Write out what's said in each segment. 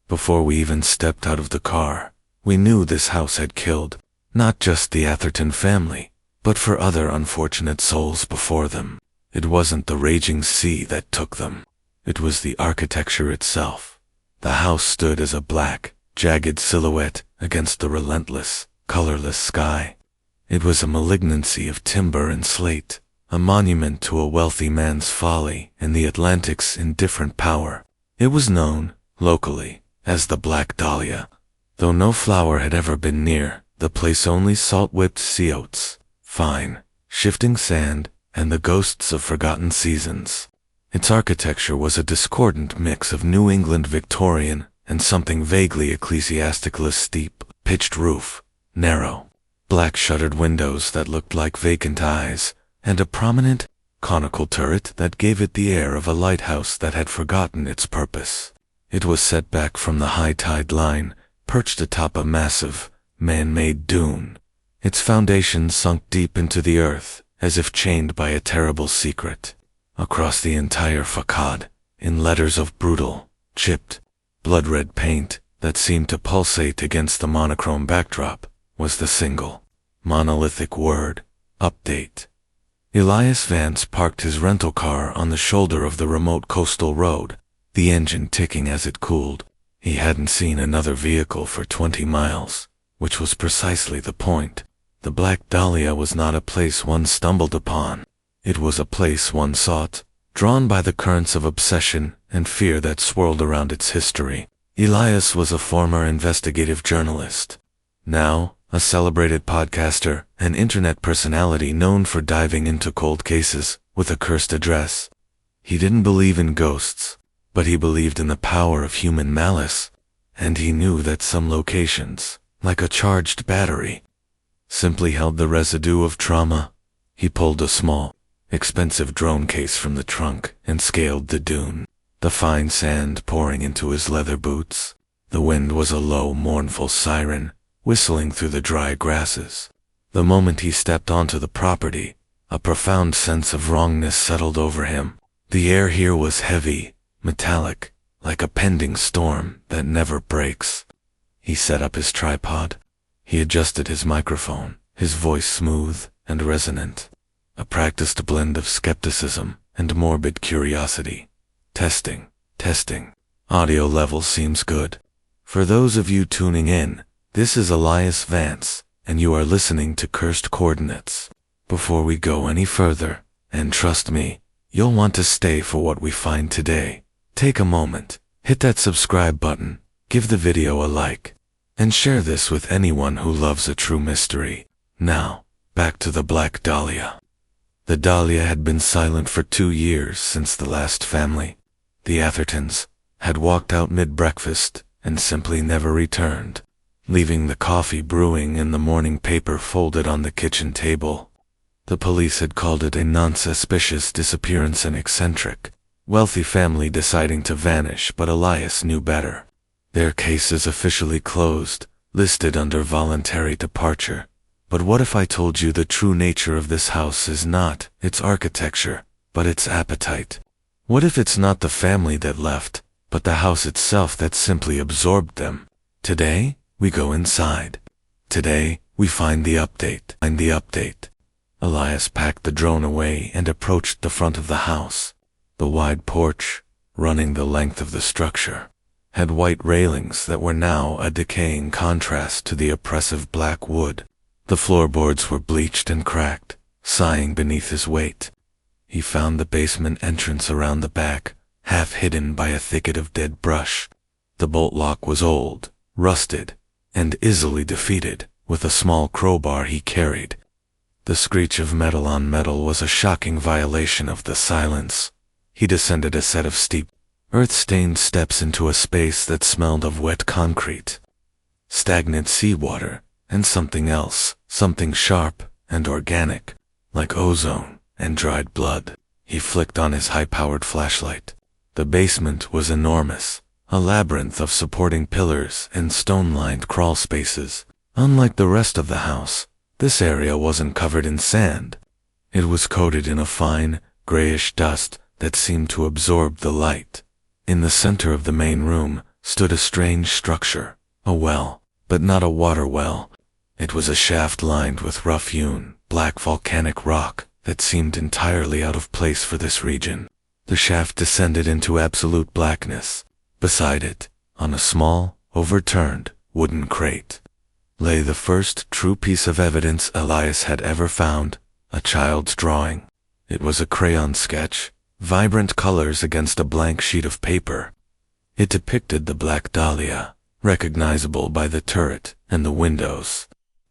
Before we even stepped out of the car, we knew this house had killed, not just the Atherton family, but for other unfortunate souls before them. It wasn't the raging sea that took them. It was the architecture itself. The house stood as a black, jagged silhouette against the relentless, colorless sky. It was a malignancy of timber and slate, a monument to a wealthy man's folly and the Atlantic's indifferent power. It was known, locally, as the Black Dahlia. Though no flower had ever been near, the place only salt-whipped sea oats, fine, shifting sand, and the ghosts of forgotten seasons. Its architecture was a discordant mix of New England Victorian and something vaguely ecclesiastical. A steep, pitched roof, narrow, black-shuttered windows that looked like vacant eyes, and a prominent, conical turret that gave it the air of a lighthouse that had forgotten its purpose. It was set back from the high tide line, perched atop a massive, man-made dune. Its foundations sunk deep into the earth, as if chained by a terrible secret. Across the entire facade, in letters of brutal, chipped, blood-red paint that seemed to pulsate against the monochrome backdrop, was the single, monolithic word, update. Elias Vance parked his rental car on the shoulder of the remote coastal road, the engine ticking as it cooled. He hadn't seen another vehicle for 20 miles, which was precisely the point. The Black Dahlia was not a place one stumbled upon. It was a place one sought, drawn by the currents of obsession and fear that swirled around its history. Elias was a former investigative journalist. Now, a celebrated podcaster, an internet personality known for diving into cold cases with a cursed address. He didn't believe in ghosts, but he believed in the power of human malice, and he knew that some locations, like a charged battery, simply held the residue of trauma. He pulled a small, expensive drone case from the trunk and scaled the dune, the fine sand pouring into his leather boots. The wind was a low, mournful siren, whistling through the dry grasses. The moment he stepped onto the property, a profound sense of wrongness settled over him. The air here was heavy, metallic, like a pending storm that never breaks. He set up his tripod. He adjusted his microphone, his voice smooth and resonant, a practiced blend of skepticism and morbid curiosity. Testing. Audio level seems good. For those of you tuning in, this is Elias Vance, and you are listening to Cursed Coordinates. Before we go any further, and trust me, you'll want to stay for what we find today, take a moment, hit that subscribe button, give the video a like, and share this with anyone who loves a true mystery. Now, back to the Black Dahlia. The Dahlia had been silent for 2 years since the last family, the Athertons, had walked out mid-breakfast and simply never returned, leaving the coffee brewing and the morning paper folded on the kitchen table. The police had called it a non-suspicious disappearance, an eccentric, wealthy family deciding to vanish, but Elias knew better. Their case is officially closed, listed under voluntary departure. But what if I told you the true nature of this house is not its architecture, but its appetite? What if it's not the family that left, but the house itself that simply absorbed them? Today, we go inside. Today, we find the update. Elias packed the drone away and approached the front of the house. The wide porch, running the length of the structure, had white railings that were now a decaying contrast to the oppressive black wood. The floorboards were bleached and cracked, sighing beneath his weight. He found the basement entrance around the back, half hidden by a thicket of dead brush. The bolt lock was old, rusted, and easily defeated with a small crowbar he carried. The screech of metal on metal was a shocking violation of the silence. He descended a set of steep, earth-stained steps into a space that smelled of wet concrete, stagnant seawater, and something else, something sharp and organic, like ozone and dried blood. He flicked on his high-powered flashlight. The basement was enormous, a labyrinth of supporting pillars and stone-lined crawl spaces. Unlike the rest of the house, this area wasn't covered in sand. It was coated in a fine, grayish dust that seemed to absorb the light. In the center of the main room stood a strange structure, a well, but not a water well. It was a shaft lined with rough-hewn, black volcanic rock that seemed entirely out of place for this region. The shaft descended into absolute blackness. Beside it, on a small, overturned, wooden crate, lay the first true piece of evidence Elias had ever found, a child's drawing. It was a crayon sketch, vibrant colors against a blank sheet of paper. It depicted the Black Dahlia, recognizable by the turret and the windows.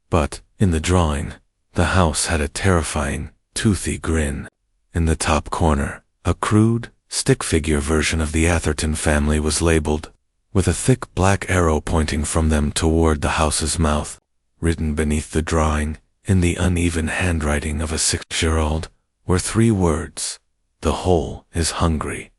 But, in the drawing, the house had a terrifying, toothy grin. In the top corner, a crude, stick-figure version of the Atherton family was labeled, with a thick black arrow pointing from them toward the house's mouth. Written beneath the drawing, in the uneven handwriting of a 6-year-old, were 3 words: "The hole is hungry."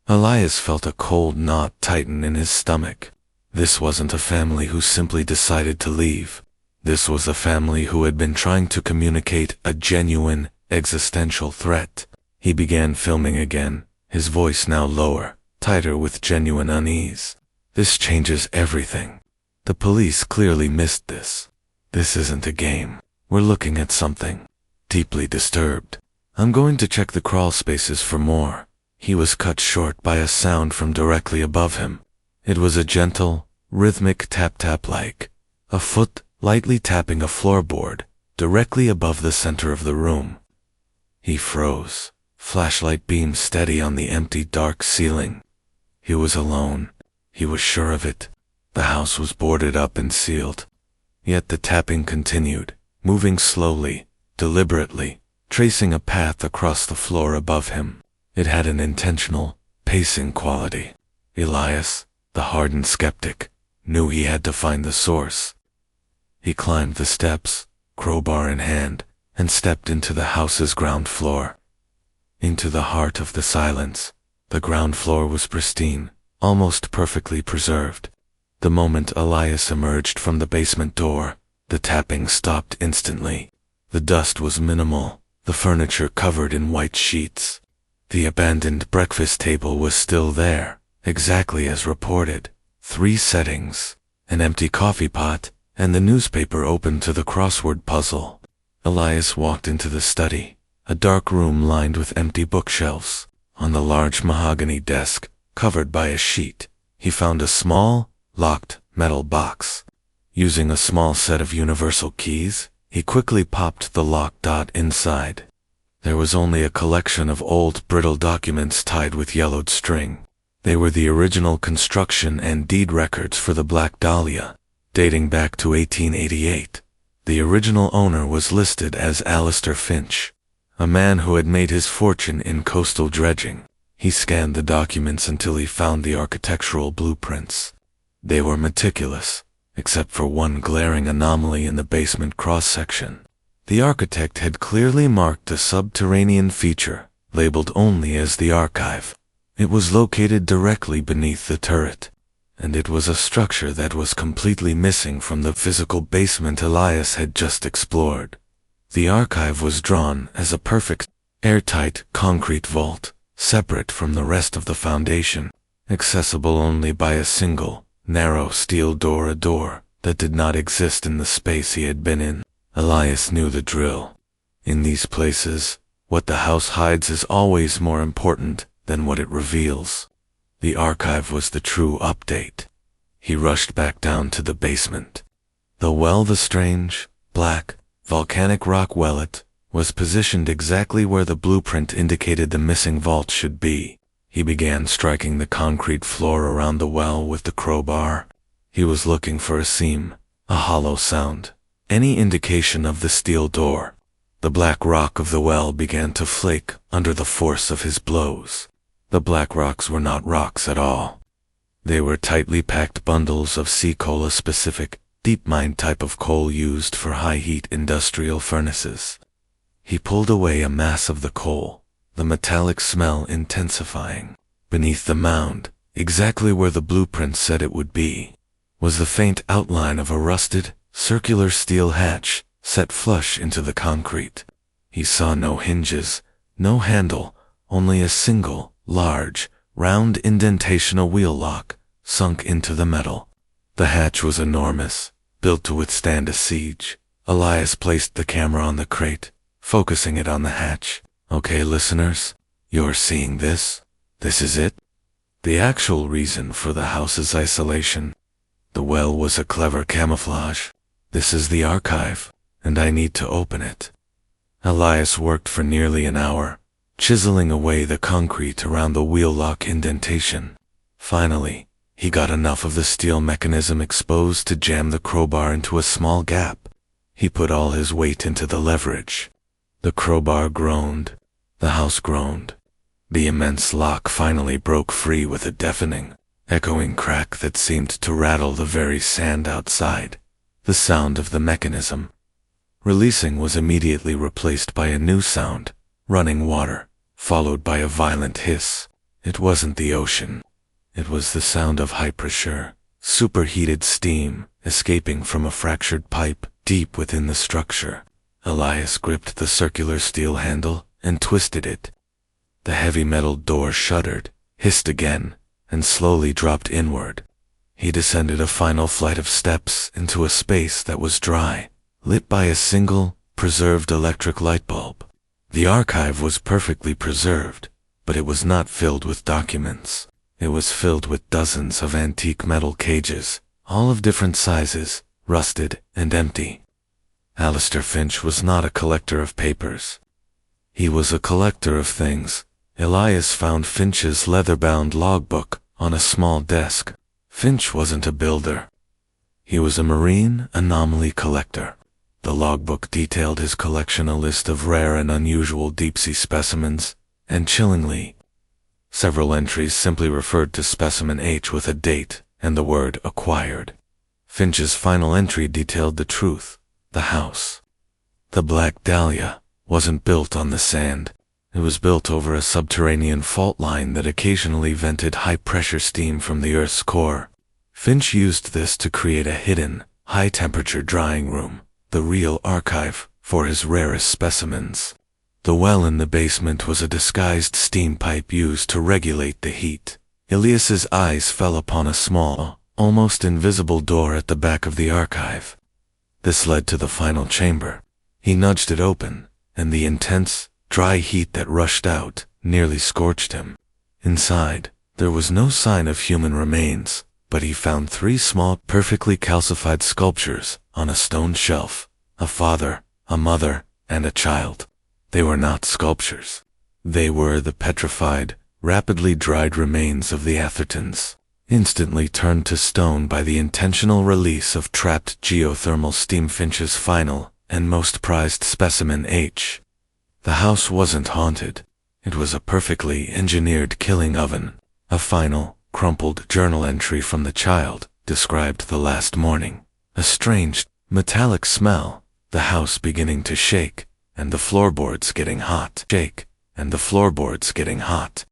Elias felt a cold knot tighten in his stomach. This wasn't a family who simply decided to leave. This was a family who had been trying to communicate a genuine, existential threat. He began filming again, his voice now lower, tighter with genuine unease. This changes everything. The police clearly missed this. This isn't a game. We're looking at something. Deeply disturbed. I'm going to check the crawl spaces for more. He was cut short by a sound from directly above him. It was a gentle, rhythmic tap-tap like a foot lightly tapping a floorboard directly above the center of the room. He froze, flashlight beam steady on the empty dark ceiling. He was alone. He was sure of it. The house was boarded up and sealed. Yet the tapping continued, moving slowly, deliberately, tracing a path across the floor above him. It had an intentional, pacing quality. Elias, the hardened skeptic, knew he had to find the source. He climbed the steps, crowbar in hand, and stepped into the house's ground floor. Into the heart of the silence. The ground floor was pristine, almost perfectly preserved. The moment Elias emerged from the basement door, the tapping stopped instantly. The dust was minimal, the furniture covered in white sheets. The abandoned breakfast table was still there, exactly as reported. 3 settings, an empty coffee pot, and the newspaper open to the crossword puzzle. Elias walked into the study, a dark room lined with empty bookshelves. On the large mahogany desk, covered by a sheet, he found a small, locked metal box. Using a small set of universal keys, he quickly popped the lock dot inside. There was only a collection of old, brittle documents tied with yellowed string. They were the original construction and deed records for the Black Dahlia, dating back to 1888. The original owner was listed as Alistair Finch, a man who had made his fortune in coastal dredging. He scanned the documents until he found the architectural blueprints. They were meticulous, except for one glaring anomaly in the basement cross-section. The architect had clearly marked a subterranean feature, labeled only as the archive. It was located directly beneath the turret, and it was a structure that was completely missing from the physical basement Elias had just explored. The archive was drawn as a perfect, airtight concrete vault, separate from the rest of the foundation, accessible only by a single, narrow steel door, a door that did not exist in the space he had been in. Elias knew the drill. In these places, what the house hides is always more important than what it reveals. The archive was the true update. He rushed back down to the basement. The strange, black, volcanic rock wellet was positioned exactly where the blueprint indicated the missing vault should be. He began striking the concrete floor around the well with the crowbar. He was looking for a seam, a hollow sound, any indication of the steel door. The black rock of the well began to flake under the force of his blows. The black rocks were not rocks at all. They were tightly packed bundles of sea cola-specific, deep-mine type of coal used for high-heat industrial furnaces. He pulled away a mass of the coal, the metallic smell intensifying. Beneath the mound, exactly where the blueprint said it would be, was the faint outline of a rusted, circular steel hatch set flush into the concrete. He saw no hinges, no handle, only a single, large, round indentation, a wheel lock, sunk into the metal. The hatch was enormous, built to withstand a siege. Elias placed the camera on the crate, focusing it on the hatch. Okay, listeners, you're seeing this? This is it? The actual reason for the house's isolation. The well was a clever camouflage. This is the archive, and I need to open it. Elias worked for nearly an hour, chiseling away the concrete around the wheel lock indentation. Finally, he got enough of the steel mechanism exposed to jam the crowbar into a small gap. He put all his weight into the leverage. The crowbar groaned. The house groaned. The immense lock finally broke free with a deafening, echoing crack that seemed to rattle the very sand outside. The sound of the mechanism releasing was immediately replaced by a new sound, running water, followed by a violent hiss. It wasn't the ocean. It was the sound of high pressure, superheated steam escaping from a fractured pipe deep within the structure. Elias gripped the circular steel handle and twisted it. The heavy metal door shuddered, hissed again, and slowly dropped inward. He descended a final flight of steps into a space that was dry, lit by a single, preserved electric light bulb. The archive was perfectly preserved, but it was not filled with documents. It was filled with dozens of antique metal cages, all of different sizes, rusted and empty. Alistair Finch was not a collector of papers. He was a collector of things. Elias found Finch's leather-bound logbook on a small desk. Finch wasn't a builder. He was a marine anomaly collector. The logbook detailed his collection, a list of rare and unusual deep-sea specimens, and chillingly, several entries simply referred to specimen H with a date and the word acquired. Finch's final entry detailed the truth. The house, the Black Dahlia, wasn't built on the sand. It was built over a subterranean fault line that occasionally vented high-pressure steam from the Earth's core. Finch used this to create a hidden, high-temperature drying room, the real archive for his rarest specimens. The well in the basement was a disguised steam pipe used to regulate the heat. Elias's eyes fell upon a small, almost invisible door at the back of the archive. This led to the final chamber. He nudged it open, and the intense, dry heat that rushed out nearly scorched him. Inside, there was no sign of human remains, but he found 3 small, perfectly calcified sculptures on a stone shelf: a father, a mother, and a child. They were not sculptures. They were the petrified, rapidly dried remains of the Athertons, instantly turned to stone by the intentional release of trapped geothermal steam. Finch's final and most prized specimen H. The house wasn't haunted. It was a perfectly engineered killing oven. A final, crumpled journal entry from the child described the last morning. A strange, metallic smell, the house beginning to shake, and the floorboards getting hot. Shake, and the floorboards getting hot.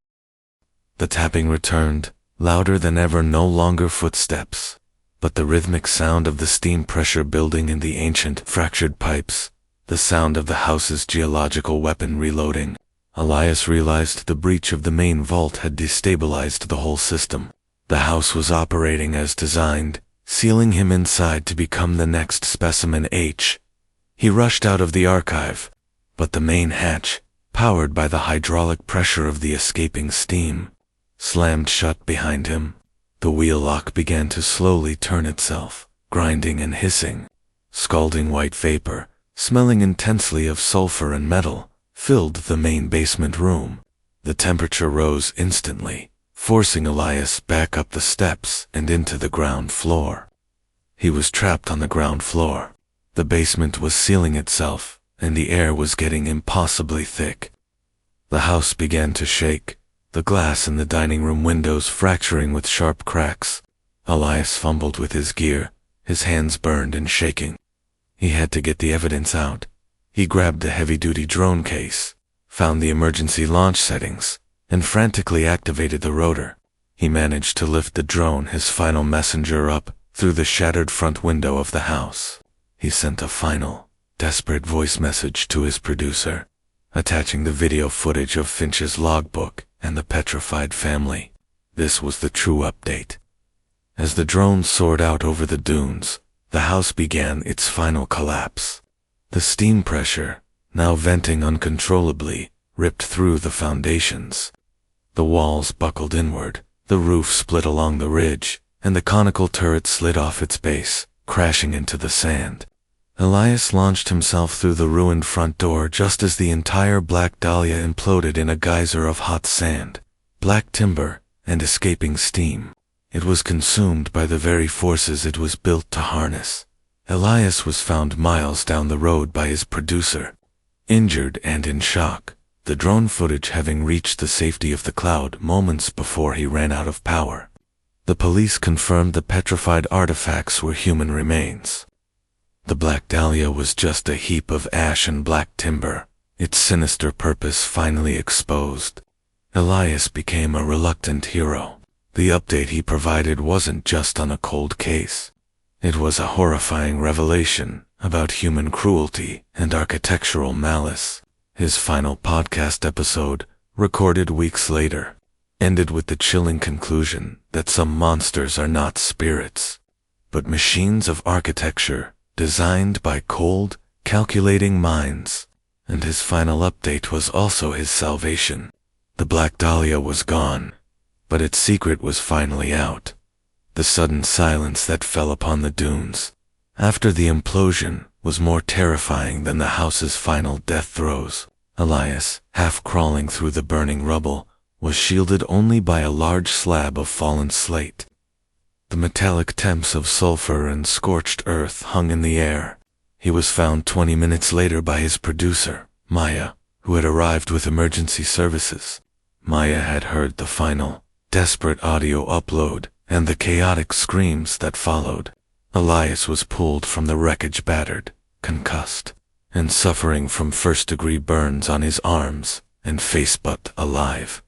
The tapping returned, louder than ever, no longer footsteps, but the rhythmic sound of the steam pressure building in the ancient, fractured pipes, the sound of the house's geological weapon reloading. Elias realized the breach of the main vault had destabilized the whole system. The house was operating as designed, sealing him inside to become the next specimen H. He rushed out of the archive, but the main hatch, powered by the hydraulic pressure of the escaping steam, slammed shut behind him. The wheel lock began to slowly turn itself, grinding and hissing. Scalding white vapor, smelling intensely of sulfur and metal, filled the main basement room. The temperature rose instantly, forcing Elias back up the steps and into the ground floor. He was trapped on the ground floor. The basement was sealing itself, and the air was getting impossibly thick. The house began to shake, the glass in the dining room windows fracturing with sharp cracks. Elias fumbled with his gear, his hands burned and shaking. He had to get the evidence out. He grabbed the heavy-duty drone case, found the emergency launch settings, and frantically activated the rotor. He managed to lift the drone, his final messenger, up through the shattered front window of the house. He sent a final, desperate voice message to his producer, attaching the video footage of Finch's logbook and the petrified family. This was the true update. As the drone soared out over the dunes, the house began its final collapse. The steam pressure, now venting uncontrollably, ripped through the foundations. The walls buckled inward, the roof split along the ridge, and the conical turret slid off its base, crashing into the sand. Elias launched himself through the ruined front door just as the entire Black Dahlia imploded in a geyser of hot sand, black timber, and escaping steam. It was consumed by the very forces it was built to harness. Elias was found miles down the road by his producer, injured and in shock, the drone footage having reached the safety of the cloud moments before he ran out of power. The police confirmed the petrified artifacts were human remains. The Black Dahlia was just a heap of ash and black timber, its sinister purpose finally exposed. Elias became a reluctant hero. The update he provided wasn't just on a cold case. It was a horrifying revelation about human cruelty and architectural malice. His final podcast episode, recorded weeks later, ended with the chilling conclusion that some monsters are not spirits, but machines of architecture designed by cold, calculating minds. And his final update was also his salvation. The Black Dahlia was gone, but its secret was finally out. The sudden silence that fell upon the dunes after the implosion was more terrifying than the house's final death throes. Elias, half crawling through the burning rubble, was shielded only by a large slab of fallen slate. The metallic temps of sulfur and scorched earth hung in the air. He was found 20 minutes later by his producer, Maya, who had arrived with emergency services. Maya had heard the final, desperate audio upload and the chaotic screams that followed. Elias was pulled from the wreckage battered, concussed, and suffering from first-degree burns on his arms and face but alive.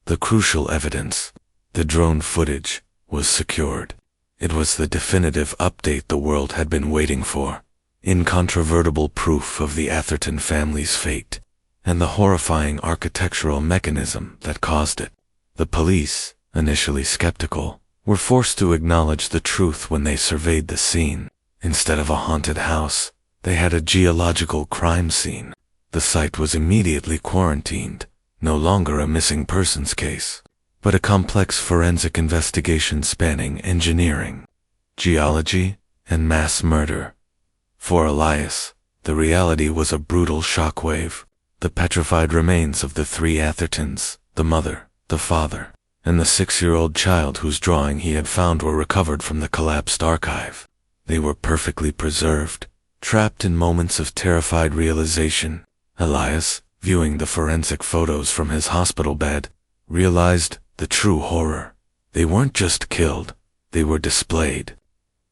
The crucial evidence, the drone footage, was secured. It was the definitive update the world had been waiting for, incontrovertible proof of the Atherton family's fate, and the horrifying architectural mechanism that caused it. The police, initially skeptical, were forced to acknowledge the truth when they surveyed the scene. Instead of a haunted house, they had a geological crime scene. The site was immediately quarantined, no longer a missing persons case, but a complex forensic investigation spanning engineering, geology, and mass murder. For Elias, the reality was a brutal shockwave. The petrified remains of the three Athertons, the mother, the father, and the 6-year-old child whose drawing he had found were recovered from the collapsed archive. They were perfectly preserved, trapped in moments of terrified realization. Elias, viewing the forensic photos from his hospital bed, realized the true horror. They weren't just killed, they were displayed.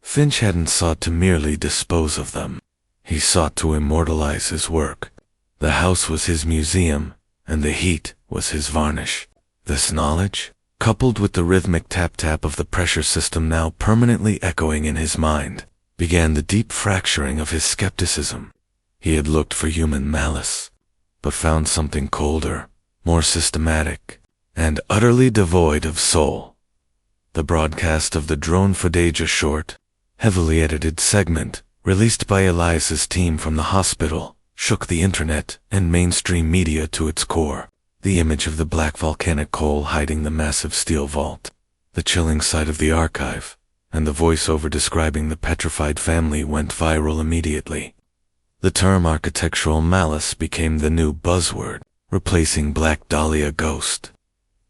Finch hadn't sought to merely dispose of them. He sought to immortalize his work. The house was his museum, and the heat was his varnish. This knowledge, coupled with the rhythmic tap-tap of the pressure system now permanently echoing in his mind, began the deep fracturing of his skepticism. He had looked for human malice, but found something colder, more systematic, and utterly devoid of soul. The broadcast of the drone footage, a short, heavily edited segment, released by Elias's team from the hospital, shook the internet and mainstream media to its core. The image of the black volcanic coal hiding the massive steel vault, the chilling sight of the archive, and the voiceover describing the petrified family went viral immediately. The term architectural malice became the new buzzword, replacing Black Dahlia ghost.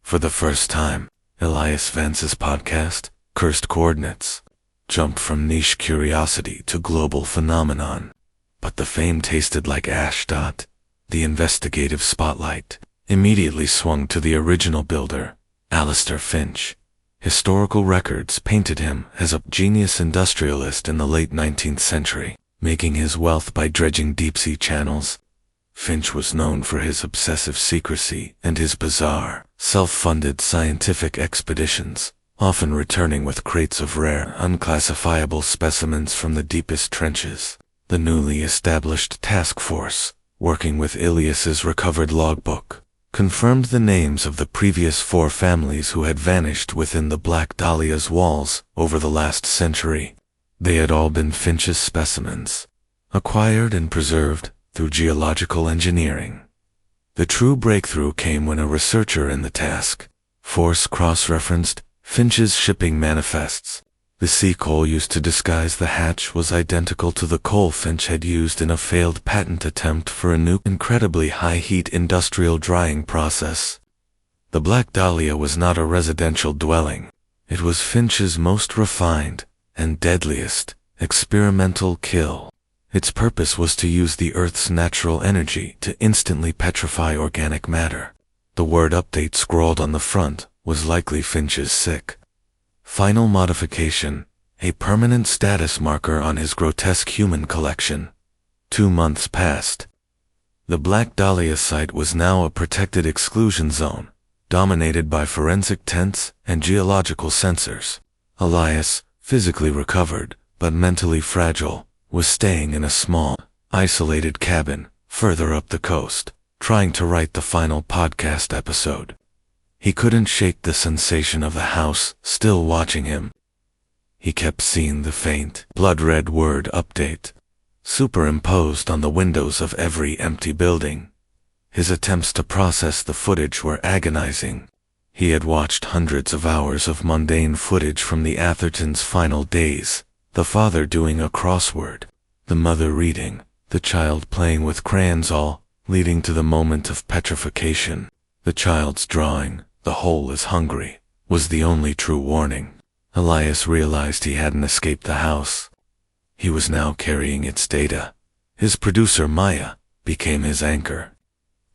For the first time, Elias Vance's podcast, Cursed Coordinates, jumped from niche curiosity to global phenomenon. But the fame tasted like ash. The investigative spotlight immediately swung to the original builder, Alistair Finch. Historical records painted him as a genius industrialist in the late 19th century, making his wealth by dredging deep-sea channels. Finch was known for his obsessive secrecy and his bizarre, self-funded scientific expeditions, often returning with crates of rare, unclassifiable specimens from the deepest trenches. The newly established task force, working with Elias's recovered logbook, confirmed the names of the previous 4 families who had vanished within the Black Dahlia's walls over the last century. They had all been Finch's specimens, acquired and preserved through geological engineering. The true breakthrough came when a researcher in the task force cross-referenced Finch's shipping manifests. The sea coal used to disguise the hatch was identical to the coal Finch had used in a failed patent attempt for a new incredibly high-heat industrial drying process. The Black Dahlia was not a residential dwelling. It was Finch's most refined and deadliest experimental kill. Its purpose was to use the Earth's natural energy to instantly petrify organic matter. The word update scrawled on the front was likely Finch's sick final modification, a permanent status marker on his grotesque human collection. 2 months passed. The Black Dahlia site was now a protected exclusion zone, dominated by forensic tents and geological sensors. Elias, physically recovered, but mentally fragile, was staying in a small, isolated cabin, further up the coast, trying to write the final podcast episode. He couldn't shake the sensation of the house still watching him. He kept seeing the faint, blood-red word update, superimposed on the windows of every empty building. His attempts to process the footage were agonizing. He had watched hundreds of hours of mundane footage from the Athertons' final days, the father doing a crossword, the mother reading, the child playing with crayons, all leading to the moment of petrification. The child's drawing, "The hole is hungry," was the only true warning. Elias realized he hadn't escaped the house. He was now carrying its data. His producer Maya became his anchor.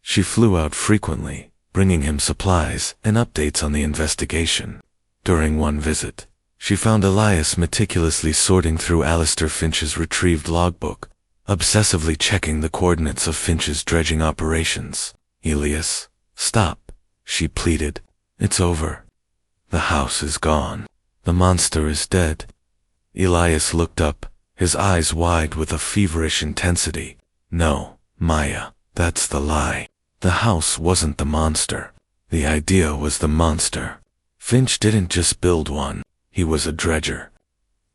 She flew out frequently, bringing him supplies and updates on the investigation. During one visit, she found Elias meticulously sorting through Alistair Finch's retrieved logbook, obsessively checking the coordinates of Finch's dredging operations. "Elias, stop," she pleaded. "It's over. The house is gone. The monster is dead." Elias looked up, his eyes wide with a feverish intensity. "No, Maya, that's the lie. The house wasn't the monster. The idea was the monster. Finch didn't just build one, he was a dredger.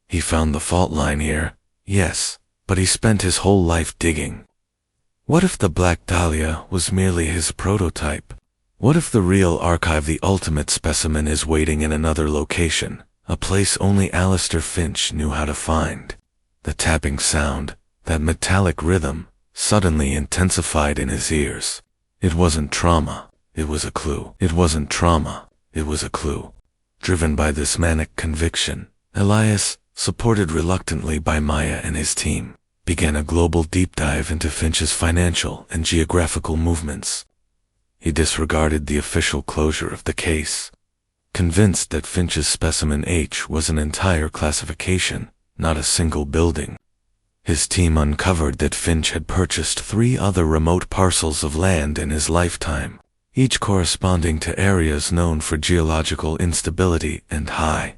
He found the fault line here, yes, but he spent his whole life digging. What if the Black Dahlia was merely his prototype? What if the real archive, the ultimate specimen, is waiting in another location, a place only Alistair Finch knew how to find?" The tapping sound, that metallic rhythm, suddenly intensified in his ears. It wasn't trauma, it was a clue. It wasn't trauma, it was a clue. Driven by this manic conviction, Elias, supported reluctantly by Maya and his team, began a global deep dive into Finch's financial and geographical movements. He disregarded the official closure of the case, convinced that Finch's specimen H was an entire classification, not a single building. His team uncovered that Finch had purchased 3 other remote parcels of land in his lifetime, each corresponding to areas known for geological instability and high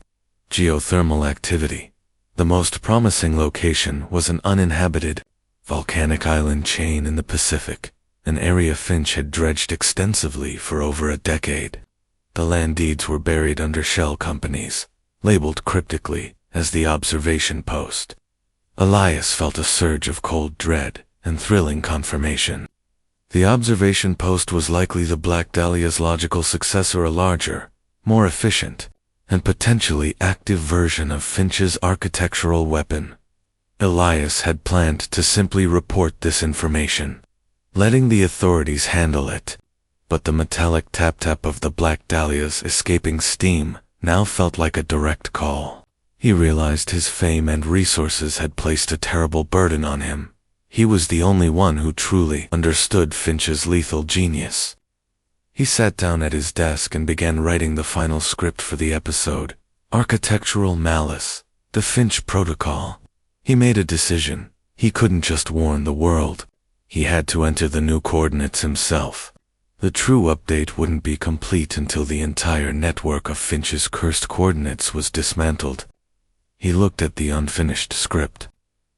geothermal activity. The most promising location was an uninhabited, volcanic island chain in the Pacific, an area Finch had dredged extensively for over a decade. The land deeds were buried under shell companies, labeled cryptically as the observation post. Elias felt a surge of cold dread and thrilling confirmation. The observation post was likely the Black Dahlia's logical successor, a larger, more efficient, and potentially active version of Finch's architectural weapon. Elias had planned to simply report this information, letting the authorities handle it, but the metallic tap-tap of the Black Dahlia's escaping steam now felt like a direct call. He realized his fame and resources had placed a terrible burden on him. He was the only one who truly understood Finch's lethal genius. He sat down at his desk and began writing the final script for the episode, Architectural Malice, the Finch Protocol. He made a decision. He couldn't just warn the world. He had to enter the new coordinates himself. The true update wouldn't be complete until the entire network of Finch's cursed coordinates was dismantled. He looked at the unfinished script,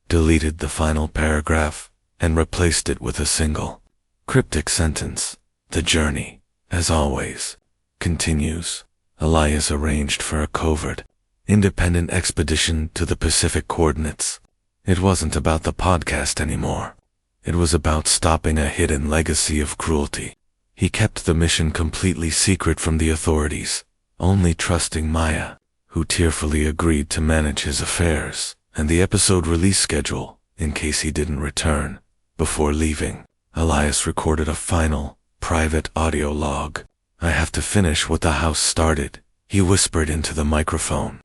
deleted the final paragraph, and replaced it with a single, cryptic sentence. The journey, as always, continues. Elias arranged for a covert, independent expedition to the Pacific coordinates. It wasn't about the podcast anymore. It was about stopping a hidden legacy of cruelty. He kept the mission completely secret from the authorities, only trusting Maya, who tearfully agreed to manage his affairs, and the episode release schedule, in case he didn't return. Before leaving, Elias recorded a final, private audio log. "I have to finish what the house started," he whispered into the microphone.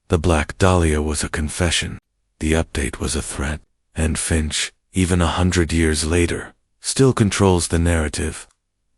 The Black Dahlia was a confession. The update was a threat. And Finch, even 100 years later, still controls the narrative.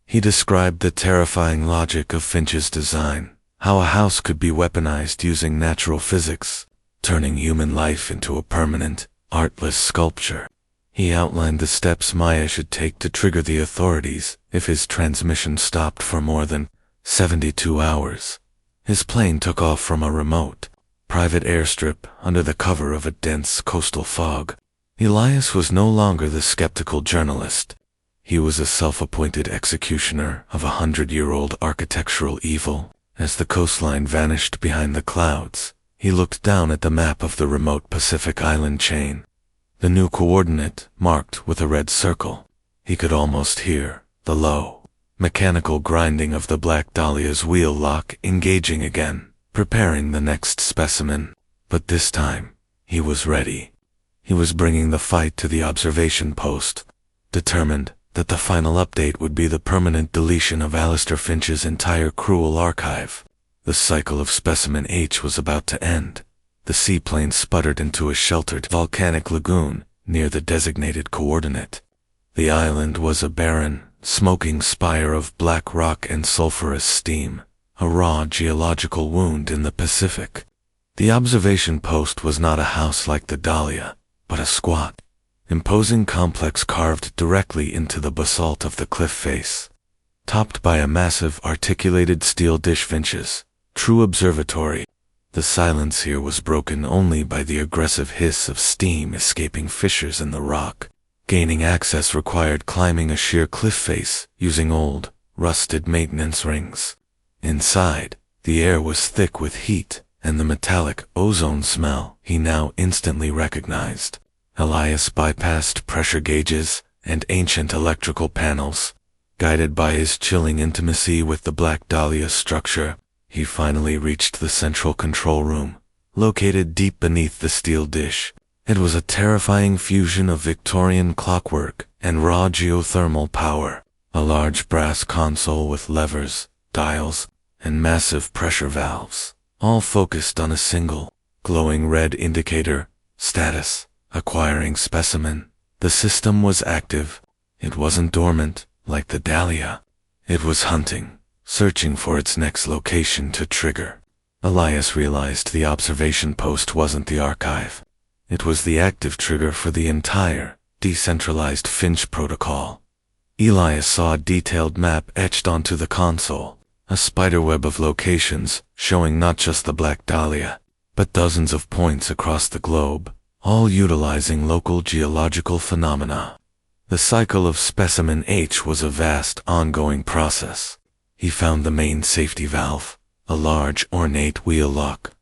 He described the terrifying logic of Finch's design, how a house could be weaponized using natural physics, turning human life into a permanent, artless sculpture. He outlined the steps Maya should take to trigger the authorities if his transmission stopped for more than 72 hours. His plane took off from a remote, private airstrip under the cover of a dense coastal fog. Elias was no longer the skeptical journalist. He was a self-appointed executioner of 100-year-old architectural evil. As the coastline vanished behind the clouds, he looked down at the map of the remote Pacific island chain. The new coordinate marked with a red circle. He could almost hear the low, mechanical grinding of the Black Dahlia's wheel lock engaging again, preparing the next specimen. But this time, he was ready. He was bringing the fight to the observation post, determined that the final update would be the permanent deletion of Alistair Finch's entire cruel archive. The cycle of Specimen H was about to end. The seaplane sputtered into a sheltered volcanic lagoon near the designated coordinate. The island was a barren, smoking spire of black rock and sulfurous steam, a raw geological wound in the Pacific. The observation post was not a house like the Dahlia, but a squat, imposing complex carved directly into the basalt of the cliff face. Topped by a massive articulated steel dish Finch's true observatory, the silence here was broken only by the aggressive hiss of steam escaping fissures in the rock. Gaining access required climbing a sheer cliff face using old, rusted maintenance rings. Inside, the air was thick with heat and the metallic ozone smell he now instantly recognized. Elias bypassed pressure gauges and ancient electrical panels. Guided by his chilling intimacy with the Black Dahlia structure, he finally reached the central control room, located deep beneath the steel dish. It was a terrifying fusion of Victorian clockwork and raw geothermal power. A large brass console with levers, dials, and massive pressure valves, all focused on a single, glowing red indicator, status, acquiring specimen. The system was active. It wasn't dormant, like the Dahlia. It was hunting, searching for its next location to trigger. Elias realized the observation post wasn't the archive. It was the active trigger for the entire, decentralized Finch protocol. Elias saw a detailed map etched onto the console, a spiderweb of locations showing not just the Black Dahlia, but dozens of points across the globe, all utilizing local geological phenomena. The cycle of Specimen H was a vast, ongoing process. He found the main safety valve, a large, ornate wheel lock,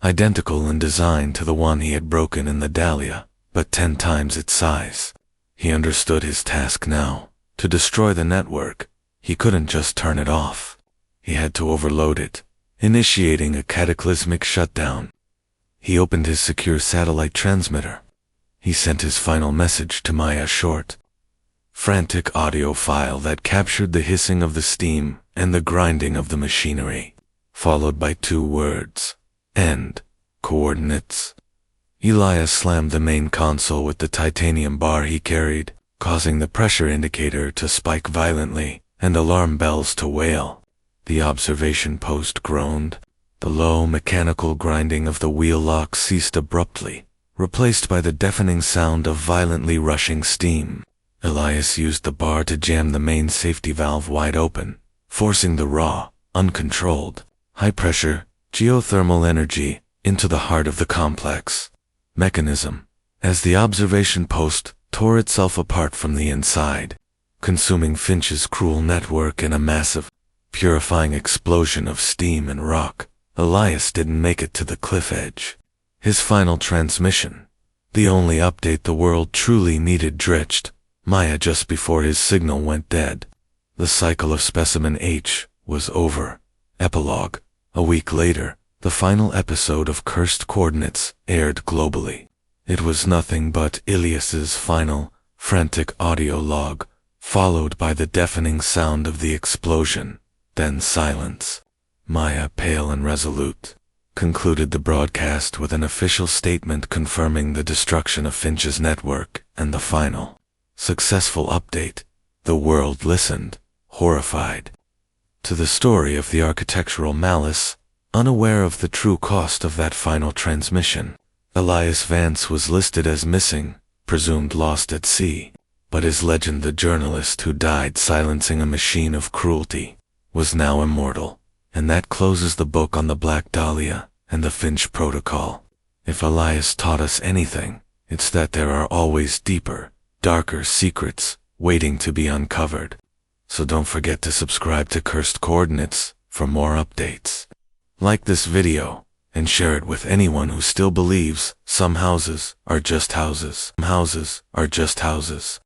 identical in design to the one he had broken in the Dahlia, but 10 times its size. He understood his task now. To destroy the network, he couldn't just turn it off. He had to overload it, initiating a cataclysmic shutdown. He opened his secure satellite transmitter. He sent his final message to Maya, short, frantic audio file that captured the hissing of the steam and the grinding of the machinery, followed by 2 words, end, coordinates. Elias slammed the main console with the titanium bar he carried, causing the pressure indicator to spike violently and alarm bells to wail. The observation post groaned. The low mechanical grinding of the wheel lock ceased abruptly, replaced by the deafening sound of violently rushing steam. Elias used the bar to jam the main safety valve wide open, forcing the raw, uncontrolled, high-pressure, geothermal energy into the heart of the complex mechanism. As the observation post tore itself apart from the inside, consuming Finch's cruel network in a massive, purifying explosion of steam and rock. Elias didn't make it to the cliff edge. His final transmission, the only update the world truly needed, ditched Maya just before his signal went dead. The cycle of Specimen H was over. Epilogue. A week later, the final episode of Cursed Coordinates aired globally. It was nothing but Elias's final, frantic audio log, followed by the deafening sound of the explosion, then silence. Maya, pale and resolute, concluded the broadcast with an official statement confirming the destruction of Finch's network and the final, successful update. The world listened, horrified, to the story of the architectural malice, unaware of the true cost of that final transmission. Elias Vance was listed as missing, presumed lost at sea, but his legend, the journalist who died silencing a machine of cruelty, was now immortal. And that closes the book on the Black Dahlia and the Finch Protocol. If Elias taught us anything, it's that there are always deeper, darker secrets waiting to be uncovered. So don't forget to subscribe to Cursed Coordinates for more updates. Like this video, and share it with anyone who still believes some houses are just houses. Some houses are just houses.